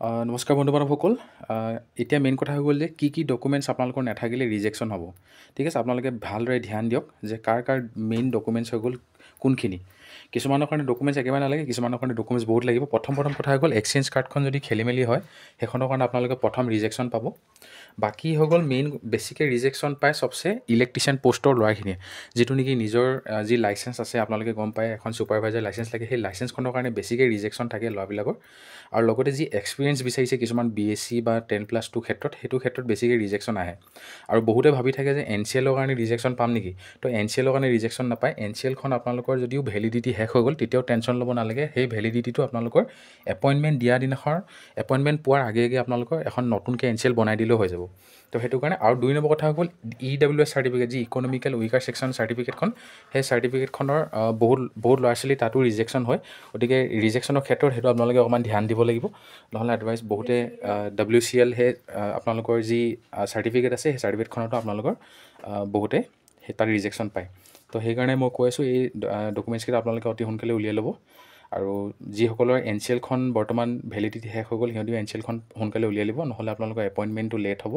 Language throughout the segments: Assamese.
নমস্কাৰ বন্ধু বান্ধৱসকল। এতিয়া মেইন কথা হৈ গ'ল যে কি ডকুমেণ্টছ আপোনালোকৰ নাথাকিলে ৰিজেকশ্যন হ'ব। ঠিক আছে, আপোনালোকে ভালদৰে ধ্যান দিয়ক যে কাৰ মেইন ডকুমেণ্টছ হৈ গ'ল কোনখিনি। কিছুমানৰ কাৰণে ডকুমেণ্টছ একেবাৰে নালাগে, কিছুমানৰ কাৰণে ডকুমেণ্টছ বহুত লাগিব। প্ৰথম কথা হৈ গ'ল এক্সচেঞ্জ কাৰ্ডখন যদি খেলি মেলি হয় সেইখনৰ কাৰণে আপোনালোকে প্ৰথম ৰিজেকশ্যন পাব। বাকী হৈ গ'ল মেইন বেছিকৈ ৰিজেকশ্যন পায় চবচে ইলেক্ট্ৰিচিয়ান পষ্টৰ ল'ৰাখিনিয়ে, যিটো নেকি নিজৰ যি লাইচেঞ্চ আছে আপোনালোকে গম পায় এখন ছুপাৰভাইজাৰ লাইচেঞ্চ লাগে, সেই লাইচেঞ্চখনৰ কাৰণে বেছিকৈ ৰিজেকশ্যন থাকে ল'ৰাবিলাকৰ। আৰু লগতে যি এক্সপিৰিয়েঞ্চ বিচাৰিছে কিছুমান BSc বা 10+2 ক্ষেত্ৰত, সেইটো ক্ষেত্ৰত বেছিকৈ ৰিজেকশ্যন আহে। আৰু বহুতে ভাবি থাকে যে NCLৰ কাৰণে ৰিজেকশ্যন পাম নেকি, তো NCLৰ কাৰণে ৰিজেকশ্যন নাপায়। NCLখন আপোনালোকৰ যদিও ভেলিডিটি শেষ হৈ গ'ল তেতিয়াও টেনশ্যন ল'ব নালাগে। সেই ভেলিডিটিটো আপোনালোকৰ এপইণ্টমেণ্ট দিয়া দিনাখন, এপইণ্টমেণ্ট পোৱাৰ আগে আপোনালোকৰ এখন নতুনকৈ NCL বনাই দিলেও হৈ যাব। তো সেইটো কাৰণে। আৰু 2 নম্বৰ কথা হৈ গ'ল EWS চাৰ্টিফিকেট, যি ইকনমিকেল উইকাৰ ছেকশ্যন চাৰ্টিফিকেটখন, সেই চাৰ্টিফিকেটখনৰ বহুত ল'ৰা ছোৱালী তাতো ৰিজেকশ্যন হয়। গতিকে ৰিজেকশ্যনৰ ক্ষেত্ৰত সেইটো আপোনালোকে অকণমান ধ্যান দিব লাগিব, নহ'লে আদাৰৱাইজ বহুতে WCL সেই আপোনালোকৰ যি চাৰ্টিফিকেট আছে সেই চাৰ্টিফিকেটখনতো আপোনালোকৰ বহুতে সেই তাত ৰিজেকশ্যন পায়। তো সেইকাৰণে মই কৈ আছোঁ এই ডকুমেণ্টছকেইটা আপোনালোকে অতি সোনকালে উলিয়াই ল'ব। আৰু যিসকলৰ NCLখন বৰ্তমান ভেলিডিটি শেষ হৈ গ'ল সিহঁতেও NCLখন সোনকালে উলিয়াই ল'ব, নহ'লে আপোনালোকৰ এপইণ্টমেণ্টটো লেট হ'ব।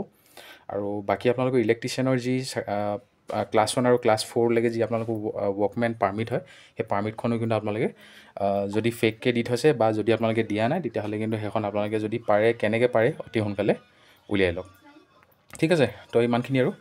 আৰু বাকী আপোনালোকৰ ইলেক্ট্ৰিচিয়ানৰ যি ক্লাছ 1 আৰু ক্লাছ 4লৈকে যি আপোনালোকৰ ৱৰ্কমেন পাৰ্মিট হয়, সেই পাৰ্মিটখনো কিন্তু আপোনালোকে যদি ফেককৈ দি থৈছে বা যদি আপোনালোকে দিয়া নাই তেতিয়াহ'লে কিন্তু সেইখন আপোনালোকে যদি পাৰে কেনেকৈ পাৰে অতি সোনকালে উলিয়াই লওক। ঠিক আছে, তো ইমানখিনি আৰু।